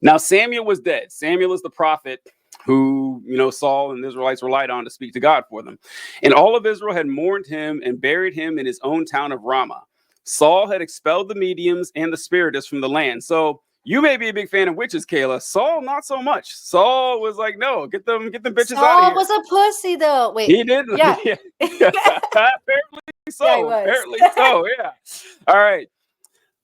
Now Samuel was dead. Samuel is the prophet who, Saul and the Israelites relied on to speak to God for them. And all of Israel had mourned him and buried him in his own town of Ramah. Saul had expelled the mediums and the spiritists from the land. So you may be a big fan of witches, Kayla. Saul, not so much. Saul was like, no, get them bitches out of here. Saul was a pussy, though. Wait, he didn't. Yeah, Apparently so. Yeah, he was. Apparently so. Yeah. All right.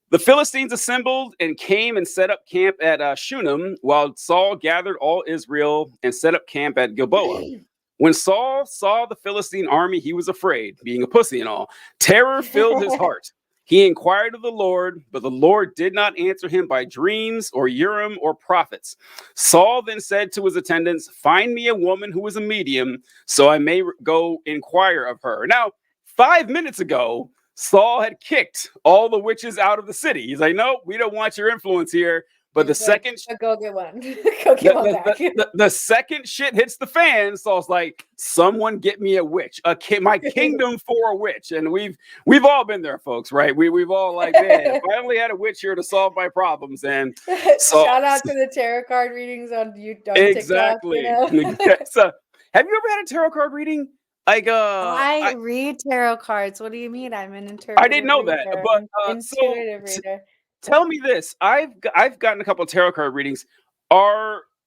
The Philistines assembled and came and set up camp at Shunem, while Saul gathered all Israel and set up camp at Gilboa. When Saul saw the Philistine army, he was afraid, being a pussy and all. Terror filled his heart. He inquired of the Lord, but the Lord did not answer him by dreams or Urim or prophets. Saul then said to his attendants, "Find me a woman who is a medium, so I may go inquire of her." Now, 5 minutes ago, Saul had kicked all the witches out of the city. He's like, "No, we don't want your influence here." But the second go get one, go get one back. The second shit hits the fan, Saul's like, "Someone get me a witch, my kingdom for a witch." And we've all been there, folks, right? We've all like, man, if I only had a witch here to solve my problems. And so, shout out to the tarot card readings on TikTok. Exactly. So, have you ever had a tarot card reading? Like, I read tarot cards. What do you mean? I'm an interpreter. I didn't know that, but intuitive reader. Tell me this: I've gotten a couple of tarot card readings.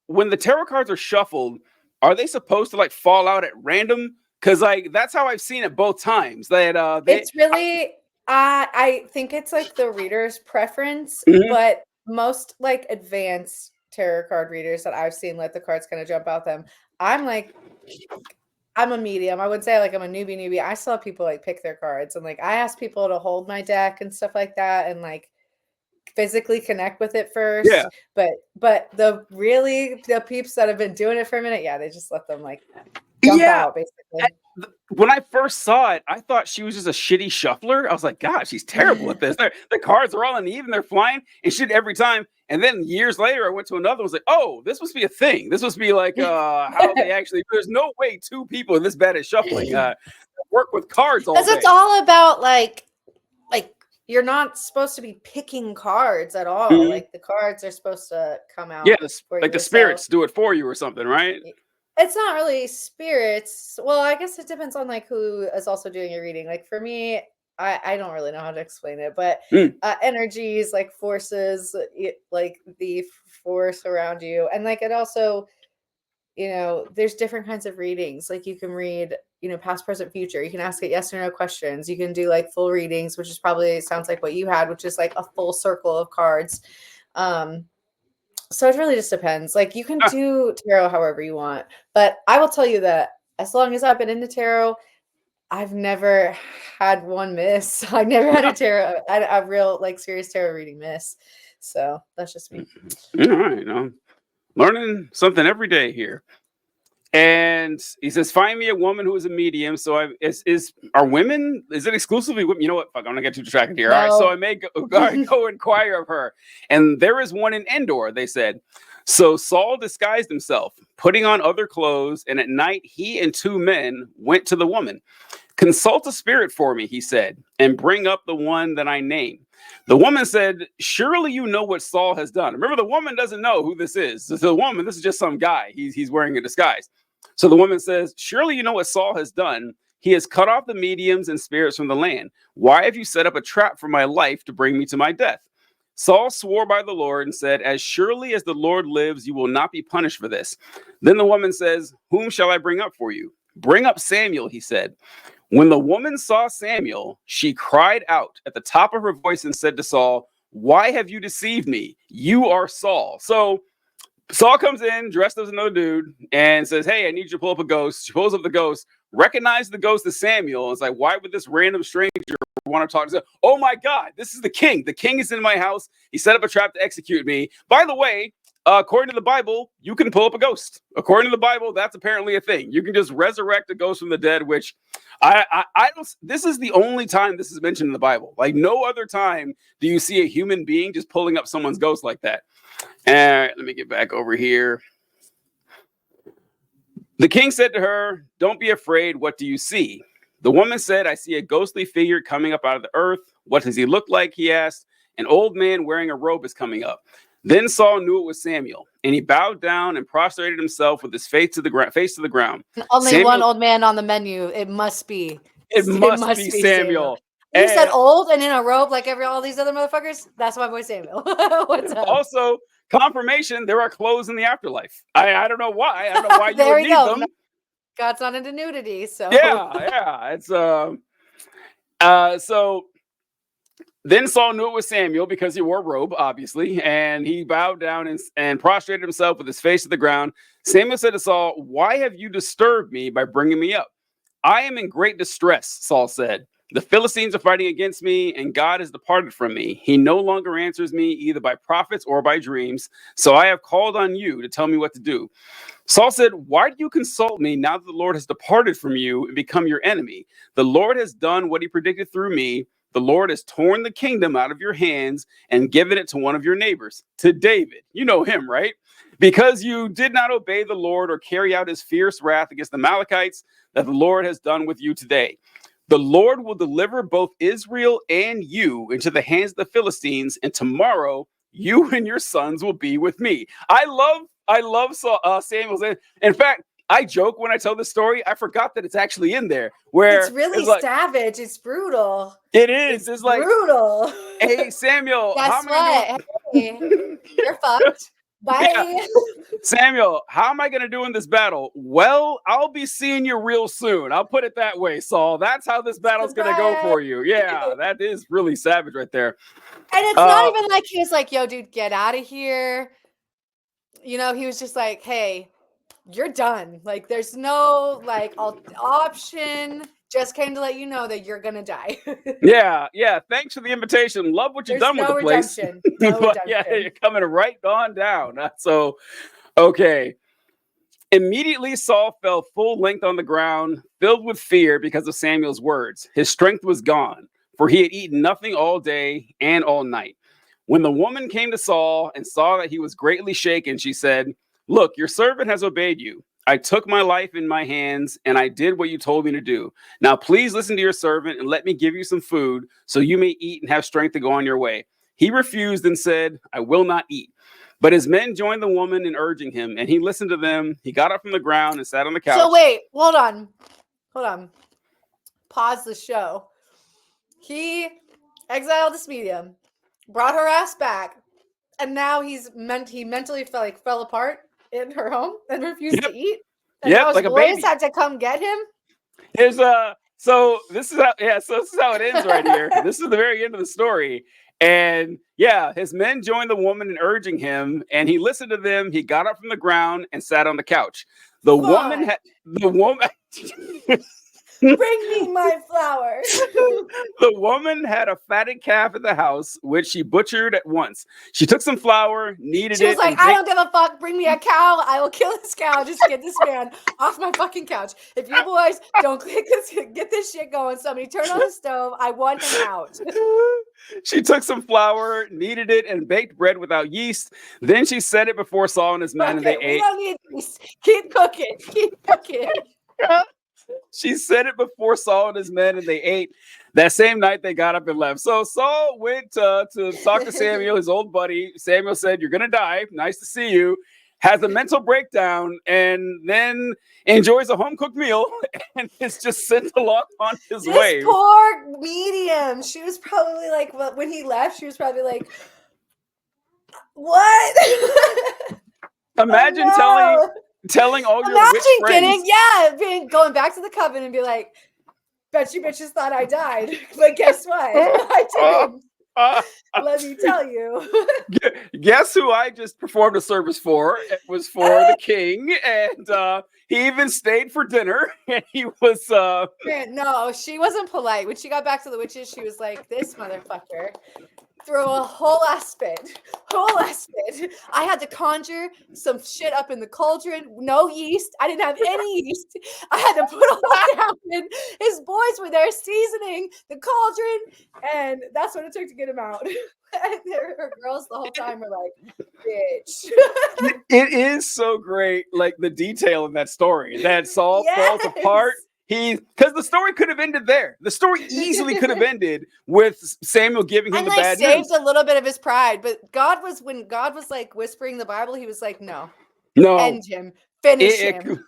When the tarot cards are shuffled, are they supposed to like fall out at random? Because like that's how I've seen it both times. That it's really, I think it's like the reader's preference, but most like advanced tarot card readers that I've seen let the cards kind of jump out them. I'm a medium. I wouldn't say like I'm a newbie. I still have people like pick their cards, and like I ask people to hold my deck and stuff like that, and like physically connect with it first. Yeah. But the peeps that have been doing it for a minute, yeah, they just let them like jump out basically. When I first saw it, I thought she was just a shitty shuffler. I was like, God, she's terrible at this. The cards are all uneven, they're flying and shit every time. And then years later, I went to another. I was like, oh, this must be a thing. This must be like how they actually. There's no way two people this bad at shuffling work with cards all day. Because it's all about like you're not supposed to be picking cards at all. Like the cards are supposed to come out. Yeah, like the spirits do it for you or something, right? It's not really spirits. Well, I guess it depends on like who is also doing your reading. Like for me, I don't really know how to explain it, but energies, like forces, like the force around you. And like it also, there's different kinds of readings. Like you can read, past, present, future. You can ask it yes or no questions. You can do like full readings, which is probably sounds like what you had, which is like a full circle of cards. So it really just depends. Like you can do tarot however you want, but I will tell you that as long as I've been into tarot, I've never had one miss. I've never had a real like serious tarot reading miss. So that's just me. All right. Learning something every day here. And he says, "Find me a woman who is a medium." So is it exclusively women? You know what? Fuck, I'm gonna get too distracted here. No. All right. So I may go inquire of her. And there is one in Endor, they said. So Saul disguised himself, putting on other clothes, and at night he and two men went to the woman. "Consult a spirit for me," he said, "and bring up the one that I name." The woman said, "Surely you know what Saul has done." Remember, the woman doesn't know who this is. So the woman, this is just some guy. He's wearing a disguise. So the woman says, "Surely you know what Saul has done. He has cut off the mediums and spirits from the land. Why have you set up a trap for my life to bring me to my death?" Saul swore by the Lord and said, "As surely as the Lord lives, you will not be punished for this." Then the woman says, "Whom shall I bring up for you?" "Bring up Samuel," he said. When the woman saw Samuel, she cried out at the top of her voice and said to Saul, "Why have you deceived me? You are Saul." So Saul comes in dressed as another dude and says, "Hey, I need you to pull up a ghost." She pulls up the ghost, recognizes the ghost as Samuel. It's like, why would this random stranger want to talk to? Oh my God, this is the king. The king is in my house. He set up a trap to execute me. By the way, according to the Bible, you can pull up a ghost. According to the Bible, that's apparently a thing. You can just resurrect a ghost from the dead, which I don't. This is the only time this is mentioned in the Bible. Like no other time do you see a human being just pulling up someone's ghost like that. Let me get back over here. The king said to her, "Don't be afraid. What do you see?" The woman said, "I see a ghostly figure coming up out of the earth." "What does he look like?" he asked. "An old man wearing a robe is coming up." Then Saul knew it was Samuel, and he bowed down and prostrated himself with his face to the ground. Only one Samuel, old man on the menu. It must be. it must be Samuel. You said And old and in a robe like all these other motherfuckers? That's my boy Samuel. What's up? also, confirmation, there are clothes in the afterlife. I don't know why. I don't know why you would need them. God's not into nudity, so yeah. It's so then Saul knew it was Samuel because he wore a robe, obviously, and he bowed down and prostrated himself with his face to the ground. Samuel said to Saul, "Why have you disturbed me by bringing me up? I am in great distress," Saul said. "The Philistines are fighting against me, and God has departed from me. He no longer answers me either by prophets or by dreams. So I have called on you to tell me what to do." Saul said, "Why do you consult me now that the Lord has departed from you and become your enemy? The Lord has done what he predicted through me. The Lord has torn the kingdom out of your hands and given it to one of your neighbors, to David." You know him, right? "Because you did not obey the Lord or carry out his fierce wrath against the Amalekites that the Lord has done with you today. The Lord will deliver both Israel and you into the hands of the Philistines, and tomorrow you and your sons will be with me." I love Samuel's. In fact, I joke when I tell this story. I forgot that it's actually in there. Where it's really savage. It's brutal. It is. It's like brutal. "Hey Samuel, guess what? Hey, you're fucked. Bye. Yeah. Samuel, how am I going to do in this battle? Well, I'll be seeing you real soon. I'll put it that way, Saul. That's how this battle's going to go for you." Yeah, that is really savage right there. And it's not even like he was like, "Yo, dude, get out of here." You know, he was just like, "Hey, you're done. Like, there's no like option. Just came to let you know that you're gonna die." Yeah. Thanks for the invitation. Love what you've done with the place. No But yeah, you're coming right on down. So, okay. Immediately, Saul fell full length on the ground, filled with fear because of Samuel's words. His strength was gone, for he had eaten nothing all day and all night. When the woman came to Saul and saw that he was greatly shaken, she said, "Look, your servant has obeyed you. I took my life in my hands and I did what you told me to do. Now, please listen to your servant and let me give you some food so you may eat and have strength to go on your way." He refused and said, "I will not eat." But his men joined the woman in urging him, and he listened to them. He got up from the ground and sat on the couch. So wait, hold on. Pause the show. He exiled this medium, brought her ass back, and now he mentally fell apart in her home and refused to eat. And now his boys had to come get him. So this is how it ends right here. This is the very end of the story. And yeah, his men joined the woman in urging him, and he listened to them. He got up from the ground and sat on the couch. The woman Bring me my flowers. The woman had a fatted calf at the house, which she butchered at once. She took some flour, kneaded it. She was like, "I don't give a fuck. Bring me a cow. I will kill this cow just to get this man off my fucking couch. If you boys don't get this shit going, somebody turn on the stove. I want him out." She took some flour, kneaded it, and baked bread without yeast. Then she set it before Saul and his men, and they ate. We don't need yeast. Keep cooking. She set it before Saul and his men, and they ate. That same night, they got up and left. So Saul went to talk to Samuel, his old buddy. Samuel said, "You're going to die. Nice to see you." Has a mental breakdown, and then enjoys a home-cooked meal, and is just sent along on his way. This poor medium. She was probably like, when he left, she was probably like, "What?" Imagine telling all your witch friends. Going back to the coven and be like, "Bet you bitches thought I died, but guess what? I didn't. Let me tell you." Guess who I just performed a service for? It was for the king, and he even stayed for dinner. And he was No, she wasn't polite. When she got back to the witches, she was like, "This motherfucker threw a whole ass fit. I had to conjure some shit up in the cauldron. No yeast. I didn't have any yeast. I had to put all that happen. His boys were there seasoning the cauldron, and that's what it took to get him out." And her girls the whole time were like, "Bitch." It is so great, like the detail in that story. That Saul falls apart. because the story could have ended there. The story easily could have ended with Samuel giving him and the like bad saved news. a little bit of his pride. But when God was like whispering the Bible, he was like, no, No, end him, finish him.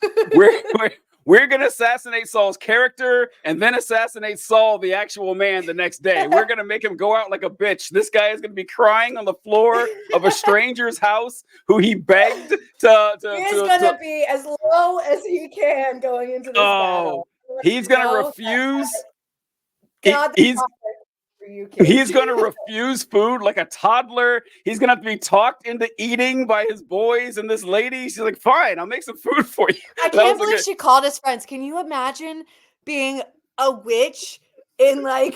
we're gonna assassinate Saul's character and then assassinate Saul, the actual man, the next day. We're gonna make him go out like a bitch. This guy is gonna be crying on the floor of a stranger's house who he begged to. He's gonna be as low as he can going into this battle. He's gonna refuse. God, He's for you kids. He's going to refuse food like a toddler. He's going to have to be talked into eating by his boys and this lady. She's like, fine, I'll make some food for you. I can't believe she called his friends. Can you imagine being a witch in like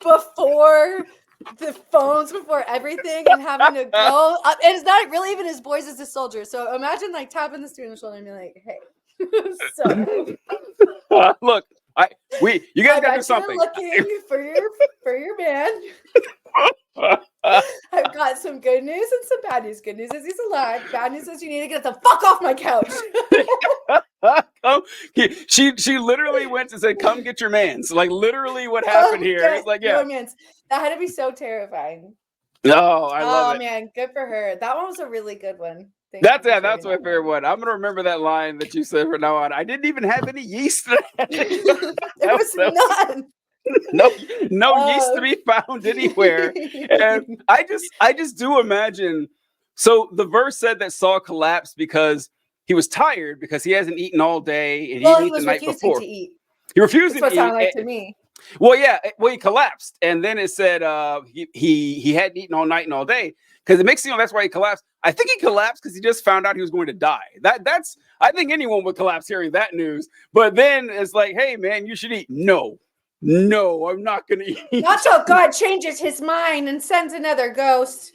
before the phones, before everything, and having to go? And it's not really even his boys as a soldier. So imagine like tapping this dude on the shoulder and being like, hey. So look. You guys gotta do something. Looking for your man. I've got some good news and some bad news. Good news is he's alive. Bad news is you need to get the fuck off my couch. She literally went and said, "Come get your mans." Like literally, what happened here? It's like, yeah, mans. That had to be so terrifying. No, I love it. Oh man, good for her. That one was a really good one. That's my favorite one. I'm gonna remember that line that you said from now on. I didn't even have any yeast. There was none. No yeast to be found anywhere. And I just do imagine. So the verse said that Saul collapsed because he was tired because he hasn't eaten all day and he didn't eat the night before. To eat. He refused to eat. That's what it sounded like to me. Well, yeah. Well, he collapsed, and then it said he hadn't eaten all night and all day. Because it makes that's why he collapsed. I think he collapsed because he just found out he was going to die. That's I think anyone would collapse hearing that news. But then it's like, hey man, you should eat. No, I'm not gonna eat. Not till God changes his mind and sends another ghost.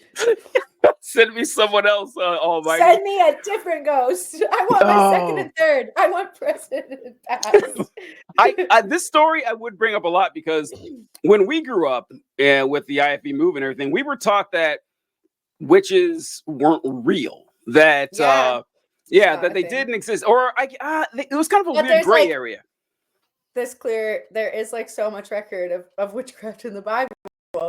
Send me someone else, Almighty. Send me a different ghost. I want my second and third. I want President Pass. This story I would bring up a lot because when we grew up with the IFB move and everything, we were taught that witches weren't real. That that they didn't exist, or it was kind of a weird gray area. There is like so much record of witchcraft in the Bible.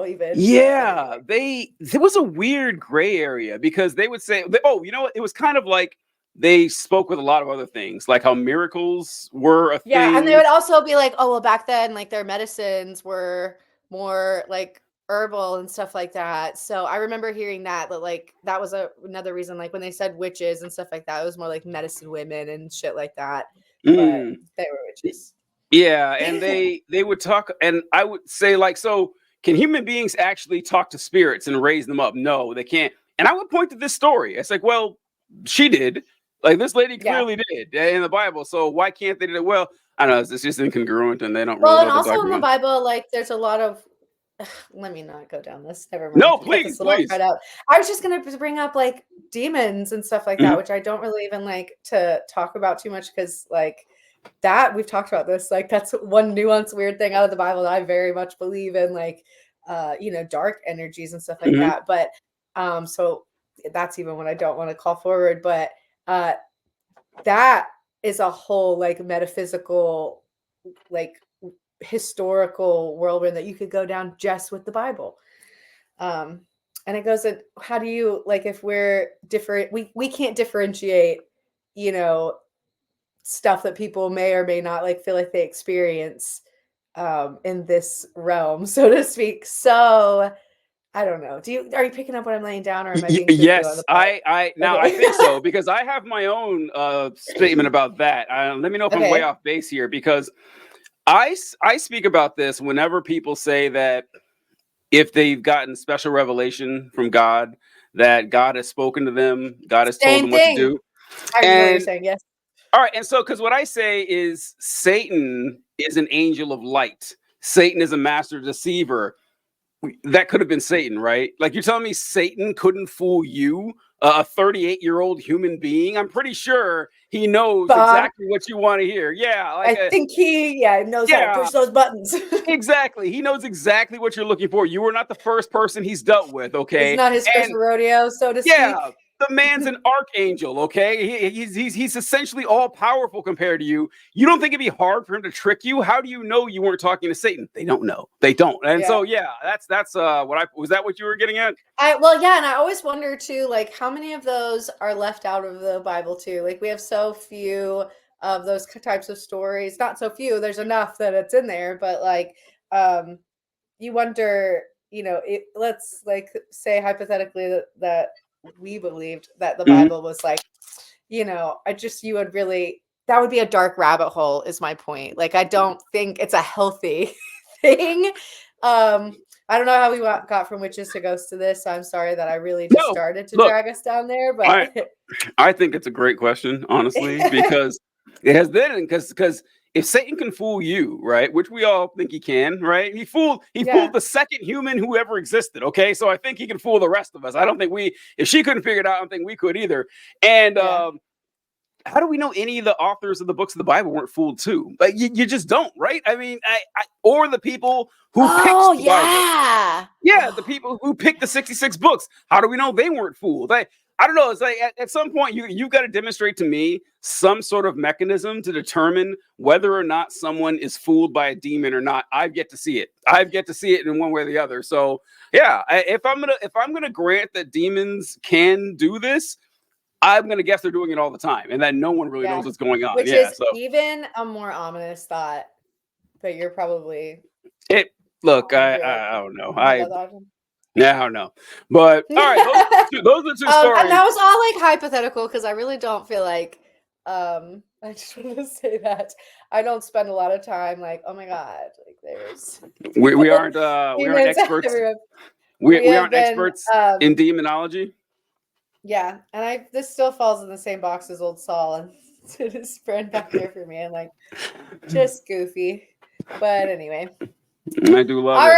Even there was a weird gray area because they would say, it was kind of like they spoke with a lot of other things, like how miracles were a thing. And they would also be like, oh well, back then like their medicines were more like herbal and stuff like that. So I remember hearing that like that was another reason, like when they said witches and stuff like that, it was more like medicine women and shit like that. But they were witches. Yeah, and they would talk, and I would say like, so can human beings actually talk to spirits and raise them up? No, they can't. And I would point to this story. It's like, well, she did. Like this lady clearly did in the Bible. So why can't they do it? Well, I don't know. It's just incongruent, and they don't really know. Well, and also in the Bible, like there's a lot of. Let me not go down this. Never mind. No, please. Right out. I was just gonna bring up like demons and stuff like that, which I don't really even like to talk about too much because like that we've talked about this. Like that's one nuanced weird thing out of the Bible that I very much believe in, like dark energies and stuff like that. But so that's even when I don't want to call forward. But that is a whole like metaphysical, like historical whirlwind that you could go down just with the Bible. And it goes in, how do you, like, if we're different, we can't differentiate, stuff that people may or may not like feel like they experience in this realm, so to speak. So I don't know. Are you picking up what I'm laying down, or am I being yes, I think so, because I have my own statement about that. Let me know if I'm way off base here, because I speak about this whenever people say that if they've gotten special revelation from God, that God has spoken to them, God has told them what to do. I know what you're saying, yes. All right, and so because what I say is Satan is an angel of light. Satan is a master deceiver. That could have been Satan, right? Like you're telling me Satan couldn't fool you, a 38-year-old human being? I'm pretty sure he knows exactly what you want to hear. Yeah, like I think he knows how to push those buttons. Exactly. He knows exactly what you're looking for. You were not the first person he's dealt with, okay? It's not his first rodeo, so to speak. The man's an archangel, okay? He's essentially all powerful compared to you. You don't think it'd be hard for him to trick you? How do you know you weren't talking to Satan? They don't know. They don't. And so that's what I was that what you were getting at? Well, yeah, and I always wonder too, like how many of those are left out of the Bible too? Like we have so few of those types of stories. Not so few. There's enough that it's in there, but like you wonder, let's like say hypothetically that we believed that the Bible was like, you would really, that would be a dark rabbit hole is my point. Like, I don't think it's a healthy thing. I don't know how we got from witches to ghosts to this. So I'm sorry that I really just started to drag us down there, but I think it's a great question, honestly, because it has been because if Satan can fool you, right, which we all think he can, right? He fooled the second human who ever existed, okay? So I think he can fool the rest of us. I don't think if she couldn't figure it out, I don't think we could either. And how do we know any of the authors of the books of the Bible weren't fooled too? Like you just don't, right? I mean, or the people who picked the Bible. Yeah, the people who picked the 66 books. How do we know they weren't fooled? I don't know. It's like at some point you've got to demonstrate to me some sort of mechanism to determine whether or not someone is fooled by a demon or not. I've yet to see it. I've yet to see it in one way or the other. So yeah, if I'm gonna grant that demons can do this, I'm gonna guess they're doing it all the time, and that no one really knows what's going on. Which is even a more ominous thought. But you're probably Look, I don't know. I don't know. But all right, those are two stories. And that was all like hypothetical because I really don't feel like I just want to say that I don't spend a lot of time like, oh my God, like there's we aren't experts. We aren't experts in demonology. Yeah, and this still falls in the same box as old Saul, and it is spread back there for me. And like just goofy. But anyway. I do love it.